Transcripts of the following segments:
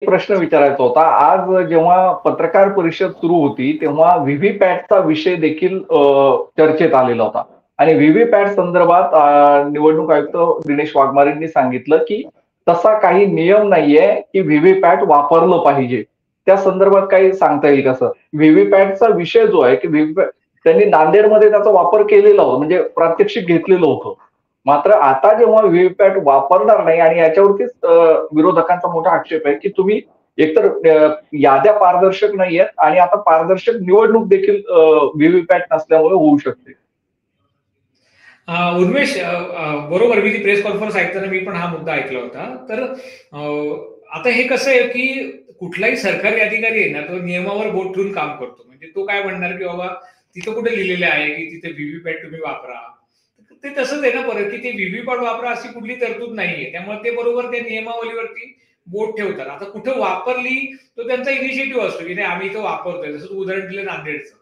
प्रश्न विचारायचा होता. आज जेव्हा पत्रकार परिषद सुरू होती, तेव्हा व्हीव्हीपॅटचा विषय देखील चर्चेत आलेला होता आणि व्हीव्हीपॅट संदर्भात निवडणूक आयुक्त दिनेश वाघमारेंनी सांगितलं, की तसा काही नियम नाहीये, की व्हीव्हीपॅट वापरलं पाहिजे. त्या संदर्भात काही सांगता येईल का सर? व्हीव्हीपॅटचा विषय जो आहे, की त्यांनी नांदेडमध्ये त्याचा वापर केलेला होता, म्हणजे प्रात्यक्षिक घेतलेलं होतं. मात्र आता जेव्हा व्हीव्हीपॅट वापरणार नाही आणि याच्यावरतीच विरोधकांचा मोठा आक्षेप आहे, की तुम्ही एकतर याद्या पारदर्शक नाहीयेत आणि आता पारदर्शक निवडणूक देखील व्हीव्हीपॅट नसल्यामुळे होऊ शकते. उन्मेष, बरोबर. मी ती प्रेस कॉन्फरन्स ऐकताना मी पण हा मुद्दा ऐकला होता. तर आता हे कसं आहे की कुठलाही सरकारी अधिकारी आहे ना, तो नियमावर बोट ठेवून काम करतो. म्हणजे तो काय म्हणणार की बाबा तिथं कुठे लिहिलेले आहे की तिथे व्हीव्हीपॅट तुम्ही वापरा. ते तसंच आहे ना परत, की ते व्हीव्हीपॅट वापरा अशी कुठली तरतूद नाहीये. त्यामुळे ते बरोबर त्या नियमावलीवरती बोट ठेवतात. आता कुठं वापरली तो त्यांचा इनिशिएटिव्ह असतो की नाही आम्ही इथं वापरतोय. जसं तू उदाहरण दिलं नांदेडचं.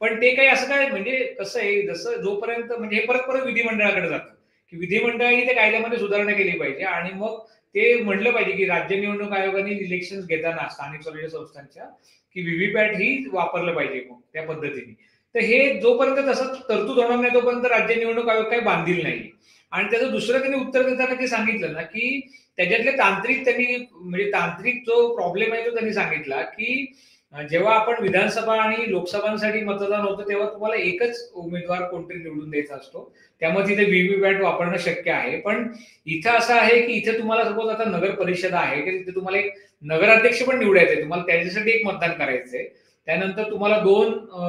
पण ते काही असं काय म्हणजे कसं आहे, जसं जोपर्यंत म्हणजे हे परत परत विधिमंडळाकडे जातं, की विधिमंडळाने त्या कायद्यामध्ये सुधारणा केली पाहिजे आणि मग ते म्हणलं पाहिजे की राज्य निवडणूक आयोगाने इलेक्शन घेताना स्थानिक स्वराज्य संस्थांच्या की व्हीव्हीपॅट ही वापरलं पाहिजे मग त्या पद्धतीने. तर हे जोपर्यंत तसं तरतूद होणार नाही तोपर्यंत राज्य निवडणूक आयोग काही बांधील नाही. आणि त्याचं दुसरं त्यांनी उत्तर देताना ते सांगितलं ना की त्याच्यातले तांत्रिक त्यांनी म्हणजे तांत्रिक जो प्रॉब्लेम आहे तो त्यांनी सांगितला की जेव्हा आपण विधानसभा आणि लोकसभांसाठी मतदान होतं तेव्हा तुम्हाला एकच उमेदवार कोणतरी निवडून द्यायचा असतो. त्यामुळे तिथे व्हीव्हीपॅट वापरणं शक्य आहे. पण इथं असं आहे की इथे तुम्हाला सपोज आता नगर परिषद आहे की तिथे तुम्हाला एक नगराध्यक्ष पण निवडायचंय, तुम्हाला त्याच्यासाठी एक मतदान करायचंय. त्यानंतर तुम्हाला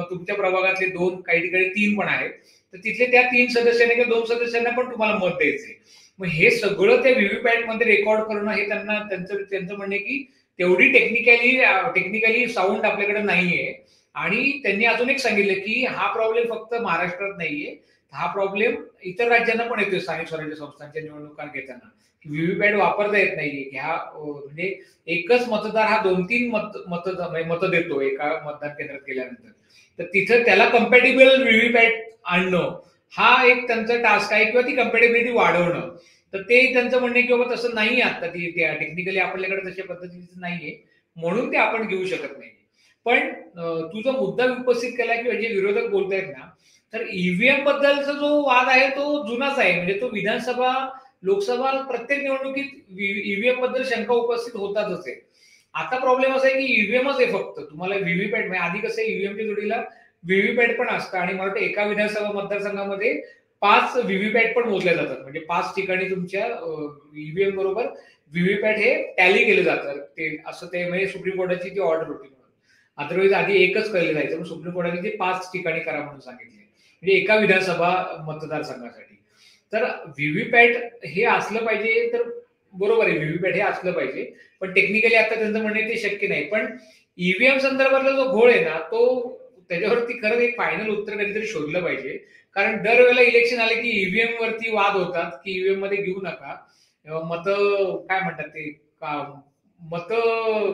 तुमच्या प्रभागातले दोन, काही ठिकाणी तीन पण आहेत. तर तिथले त्या तीन सदस्यांना किंवा दोन सदस्यांना पण तुम्हाला मत द्यायचंय. मग हे सगळं त्या व्हीव्हीपॅट मध्ये रेकॉर्ड करणं हे त्यांचं म्हणणं की तेवढी टेक्निकली साऊंड आपल्याकडे नाहीये. आणि त्यांनी अजून एक सांगितलं की हा प्रॉब्लेम फक्त महाराष्ट्रात नाहीये, हा प्रॉब्लेम इतर राज्यांना पण येतोय स्थानिक स्वराज्य संस्थांच्या निवडणुका घेताना. व्हीव्हीपॅट वापरता येत नाहीये. म्हणजे एकच मतदार हा 2-3 मत देतो एका मतदान केंद्रात गेल्यानंतर. तर तिथं त्याला कम्पॅटेबल व्हीव्हीपॅट आणणं हा एक त्यांचा टास्क आहे किंवा ती कम्पॅटेबिलिटी वाढवणं. तर ते त्यांचं म्हणणं की बाबा तसं नाही आता ती टेक्निकली आपल्याकडे तशा पद्धतीचं नाहीये, म्हणून ते आपण घेऊ शकत नाही. पण तू जो मुद्दा उपस्थित केला की म्हणजे विरोधक बोलतायत ना, तर ईव्हीएम बद्दलचा जो वाद आहे तो जुनाच आहे. म्हणजे तो विधानसभा, लोकसभा प्रत्येक निवडणुकीत ईव्हीएम बद्दल शंका उपस्थित होतातच आहे. आता प्रॉब्लेम असा आहे की ईव्हीएमच आहे फक्त. तुम्हाला व्हीव्हीपॅट म्हणजे आधी कसं ईव्हीएमच्या जोडीला व्हीव्हीपॅट पण असतं आणि मला वाटतं एका विधानसभा मतदारसंघामध्ये 5 व्हीव्हीपॅट पण मोजल्या जातात. म्हणजे 5 ठिकाणी तुमच्या ईव्हीएम बरोबर व्हीव्हीपॅट हे टॅली केले जातात. ते असं ते म्हणजे सुप्रीम कोर्टाची ती ऑर्डर होती. अदरवाईज आधी एकच केलं जायचं, पण सुप्रीम कोर्टाने ते 5 ठिकाणी करा म्हणून सांगितले. म्हणजे एका विधानसभा मतदारसंघासाठी. तर व्हीव्हीपॅट हे असलं पाहिजे तर बरोबर आहे, व्हीव्हीपॅट हे असलं पाहिजे. पण टेक्निकली आता त्यांचं म्हणणं ते शक्य नाही. पण ईव्हीएम संदर्भातला जो घोळ आहे ना, तो त्याच्यावरती खरंच एक फायनल उत्तर कधीतरी शोधलं पाहिजे. कारण दरवेळेला इलेक्शन आले की ईव्हीएम वरती वाद होतात की ईव्हीएम मध्ये घेऊ नका. मत काय म्हणतात ते मत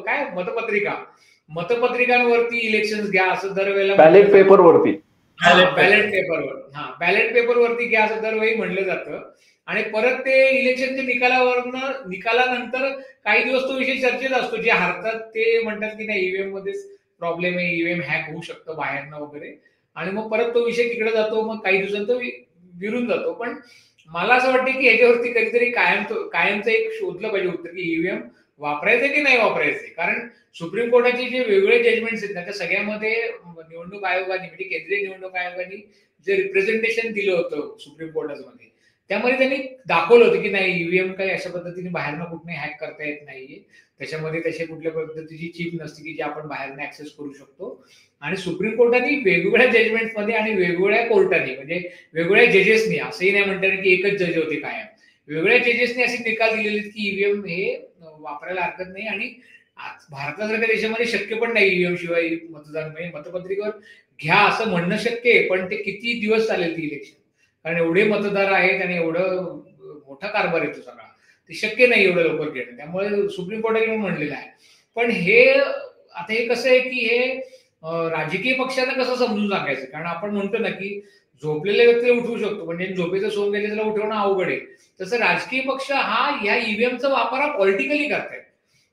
काय मतपत्रिकांवरती इलेक्शन घ्या असं दरवेळेला बॅलेट पेपरवरती. बॅलेट पेपरवरती घ्या असं दरवेळी म्हणलं जातं. आणि परत ते इलेक्शनच्या निकालानंतर काही दिवस तो विषय चर्चेत असतो. जे हारतात ते म्हणतात की नाही ईव्हीएम मध्येच प्रॉब्लेम आहे, ईव्हीएम हॅक होऊ शकतं बाहेरनं वगैरे. आणि मग परत तो विषय तिकडे जातो, मग काही दिवसांत तो विरून जातो. पण मला असं वाटतं की याच्यावरती कधीतरी कायमचं एक शोधलं पाहिजे उत्तर की ईव्हीएम वापरायचं की नाही वापरायचे. कारण सुप्रीम कोर्टाचे जे वेगवेगळे जजमेंट्स आहेत ना त्या सगळ्यामध्ये निवडणूक आयोगाने म्हणजे केंद्रीय निवडणूक आयोगाने जे रिप्रेझेंटेशन दिलं होतं सुप्रीम कोर्टामध्ये, त्यामध्ये त्यांनी दाखवलं होतं की नाही ईव्हीएम काही अशा पद्धतीने बाहेरनं कुठे हॅक करता येत नाहीये. त्याच्यामध्ये तशा कुठल्या पद्धतीची चिप नसते की जी आपण बाहेरनं ऍक्सेस करू शकतो. आणि सुप्रीम कोर्टाने वेगवेगळ्या जजमेंटमध्ये आणि वेगवेगळ्या कोर्टाने म्हणजे वेगवेगळ्या जजेसनी, असंही नाही म्हणतात की एकच जज होते कायम, वेगवेगळ्या जजेसनी असे निकाल दिलेले की ईव्हीएम हे वापरायला हरकत नाही. आणि भारतासारख्या देशामध्ये शक्य पण नाही ईव्हीएम शिवाय मतदान. म्हणजे मतपत्रिकेवर घ्या असं म्हणणं शक्य आहे, पण ते किती दिवस चालेल ती इलेक्शन. कारण एवढे मतदार आहेत आणि एवढं मोठा कारभार येतो सगळा, ते शक्य नाही एवढं लवकर घेणं. त्यामुळे सुप्रीम कोर्टाने म्हणलेलं आहे. पण हे आता हे कसं आहे की हे राजकीय पक्षांना कसं समजून सांगायचं. कारण आपण म्हणतो ना की झोपलेल्या व्यक्तीला उठवू शकतो, म्हणजे झोपेचं सोंग गेले त्याला उठवणं अवघड आहे. तसं राजकीय पक्ष हा या ईव्हीएमचा वापर हा पॉलिटिकली करतायत.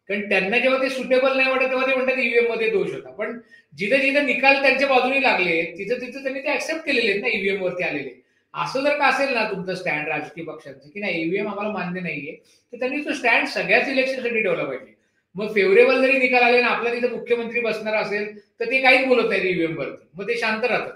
कारण त्यांना जेव्हा ते सुटेबल नाही वाटत तेव्हा ते म्हणतात ईव्हीएम मध्ये दोष होता. पण जिथे जिथे निकाल त्यांच्या बाजूने लागले तिथं तिथं त्यांनी ते ऍक्सेप्ट केलेले आहेत ना ईव्हीएम वरती आलेले. असं जर का असेल ना तुमचं स्टँड राजकीय पक्षांचं की नाही ईव्हीएम आम्हाला मान्य नाहीये, तर त्यांनी तो स्टँड सगळ्याच इलेक्शनसाठी ठेवला पाहिजे. मग फेवरेबल जरी निकाल आले ना आपला तिथे मुख्यमंत्री बसणार असेल तर ते काहीच बोलत नाही ईव्हीएम वरती, मग ते शांत राहतात.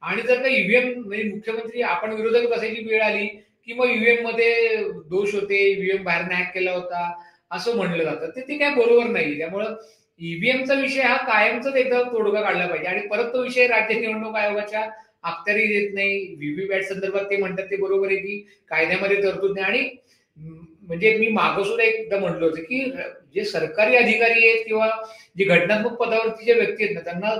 आणि जर का ईव्हीएम म्हणजे मुख्यमंत्री आपण विरोधक बसायची वेळ आली की मग ईव्हीएम मध्ये दोष होते, ईव्हीएम बाहेर हॅक केला होता असं म्हणलं जातं, ते काय बरोबर नाही. त्यामुळं ईव्हीएमचा विषय हा कायमचाच एकदा तोडगा काढला पाहिजे. आणि परत तो विषय राज्य निवडणूक आयोगाच्या अखत्यारी देत नाही. व्हीव्हीपॅट संदर्भात ते म्हणतात ते बरोबर आहे की कायद्यामध्ये तरतूद नाही. आणि म्हणजे मी मागं सुद्धा एकदा म्हटलं होतं की जे सरकारी अधिकारी आहेत किंवा जे घटनात्मक पदावरती जे व्यक्ती आहेत ना त्यांना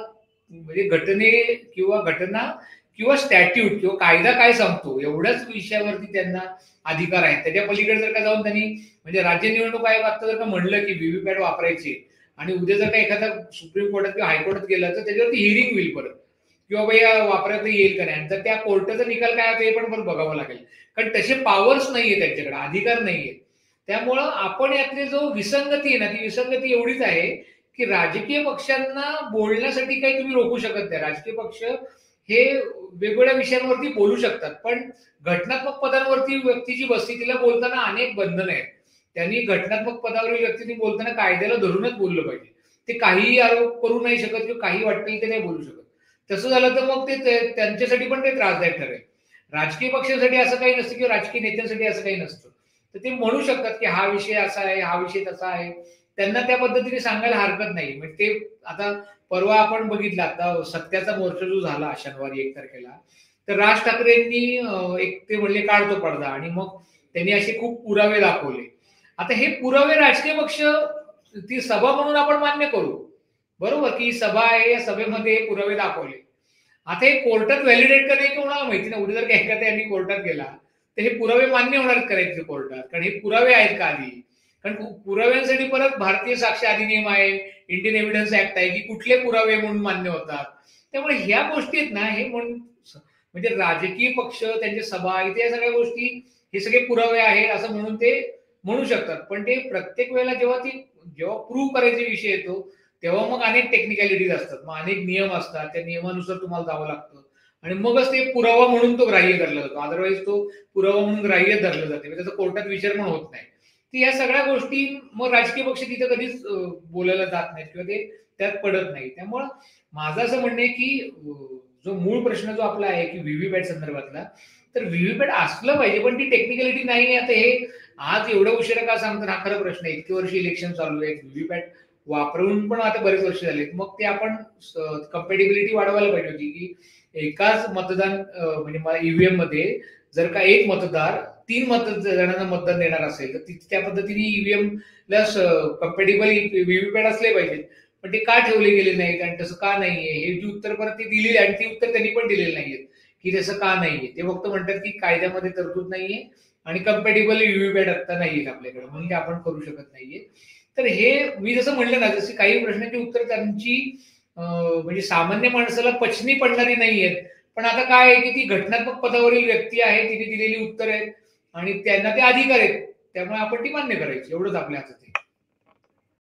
म्हणजे घटने किंवा घटना किंवा स्टॅट्यूट किंवा कायदा काय सांगतो एवढ्याच विषयावरती त्यांना अधिकार आहेत. त्याच्या पलीकडे जर का जाऊन त्यांनी म्हणजे राज्य निवडणूक आयोग आता जर का म्हणलं की व्हीव्हीपॅट वापरायचे आणि उद्या जर का एखादा सुप्रीम कोर्टात किंवा हायकोर्टात गेला तर त्याच्यावरती हिअरिंग होईल परत किंवा बाबा वापरता येईल का नाही, तर त्या कोर्टाचा निकाल काय ते पण बघावं लागेल. कारण तसे पॉवर्स नाहीये त्यांच्याकडे, अधिकार नाहीये. त्यामुळं आपण यातली जो विसंगती आहे ना ती विसंगती एवढीच आहे की राजकीय पक्षांना बोलण्यासाठी काही तुम्ही रोखू शकत नाही. राजकीय पक्ष हे वेगवेगळ्या विषयांवरती बोलू शकतात, पण घटनात्मक पदांवरती व्यक्तीची बसती तिला बोलताना अनेक बंधनं आहेत. त्यांनी घटनात्मक पदावरील व्यक्तींनी बोलताना कायद्याला धरूनच बोललं पाहिजे. ते काहीही आरोप करू नाही शकत किंवा काही वाटेल ते नाही बोलू शकत. तसं झालं तर मग ते त्यांच्यासाठी पण ते त्रासदायक ठरेल. राजकीय पक्षांसाठी असं काही नसतं किंवा राजकीय नेत्यांसाठी असं काही नसतं. तर ते म्हणू शकतात की हा विषय असा आहे, हा विषय तसा आहे. त्यांना त्या पद्धतीने सांगायला हरकत नाही. म्हणजे ते आता परवा आपण बघितलं आता सत्याचा मोर्चा जो झाला शनिवारी 1 तारखेला, तर राज ठाकरेंनी एक ते म्हणले काढतो पडदा आणि मग त्यांनी असे खूप पुरावे दाखवले. आता हे पुरावे राजकीय पक्ष ती सभा म्हणून आपण मान्य करू, बरोबर की सभा आहे या सभेमध्ये पुरावे दाखवले. आता हे कोर्टात व्हॅलिडेट का नाही कोणाला माहिती ना. उद्या जर का एखाद्या यांनी कोर्टात गेला तर हे पुरावे मान्य होणार करायचे कोर्टात, कारण हे पुरावे आहेत का आधी. कारण पुराव्यांसाठी परत भारतीय साक्ष अधिनियम आहे, इंडियन एव्हिडन्स ऍक्ट आहे की कुठले पुरावे म्हणून मान्य होतात. त्यामुळे ह्या गोष्टी आहेत ना हे म्हणजे राजकीय पक्ष त्यांच्या सभा इथे या सगळ्या गोष्टी हे सगळे पुरावे आहेत असं म्हणून ते म्हणू शकतात. पण ते प्रत्येक वेळेला जेव्हा प्रूव्ह करायचा विषय येतो तेव्हा मग अनेक टेक्निकॅलिटीज असतात, मग अनेक नियम असतात, त्या नियमानुसार तुम्हाला जावं लागतं आणि मगच ते पुरावा म्हणून तो ग्राह्य धरला जातो. अदरवाईज तो पुरावा म्हणून ग्राह्य धरला जाते, त्याचा कोर्टात विचार पण होत नाही. ती या सगळ्या गोष्टी मग राजकीय पक्ष तिथं कधीच बोलायला जात नाहीत किंवा ते त्यात पडत नाही. त्यामुळं माझं असं म्हणणं आहे की जो मूळ प्रश्न जो आपला आहे की व्हीव्हीपॅट संदर्भातला, तर व्हीव्हीपॅट असलं पाहिजे पण ती टेक्निकॅलिटी नाही. आता हे आज एवढ्या उशिरा का सांगतात हा खरा प्रश्न आहे. इतके वर्ष इलेक्शन चालू आहे, व्हीव्हीपॅट वापरून पण आता बरेच वर्ष झालेत. मग ते आपण कम्पॅटिबिलिटी वाढवायला पाहिजे होती की एकाच मतदान म्हणजे ईव्हीएम मध्ये जर का एक मतदार 3 जणांना मतदान देणार असेल तर त्या पद्धतीने ईव्हीएम ला कम्पॅटिबल व्हीव्हीपॅट असले पाहिजेत. पण ते का ठेवले गेले नाहीत आणि तसं का नाहीये हे जी उत्तर परत ते दिलेली आणि ती उत्तर त्यांनी पण दिलेली नाहीयेत की तसं का नाहीये. ते फक्त म्हणतात की कायद्यामध्ये तरतूद नाहीये आणि कम्पॅटिबल व्हीव्हीपॅट आता नाहीयेत आपल्याकडे म्हणून ते आपण करू शकत नाहीये. तर हे मी जसं म्हटलं ना जसे काही प्रश्नांची उत्तर त्यांची म्हणजे सामान्य माणसाला पचनी पडणारी नाहीयेत. पण आता काय आहे की ती घटनात्मक पदावरील व्यक्ती आहे, तिने दिलेली उत्तर आहेत आणि त्यांना ते अधिकार आहेत, त्यामुळे आपण ती मान्य करायची एवढंच आपल्या हातात आहे.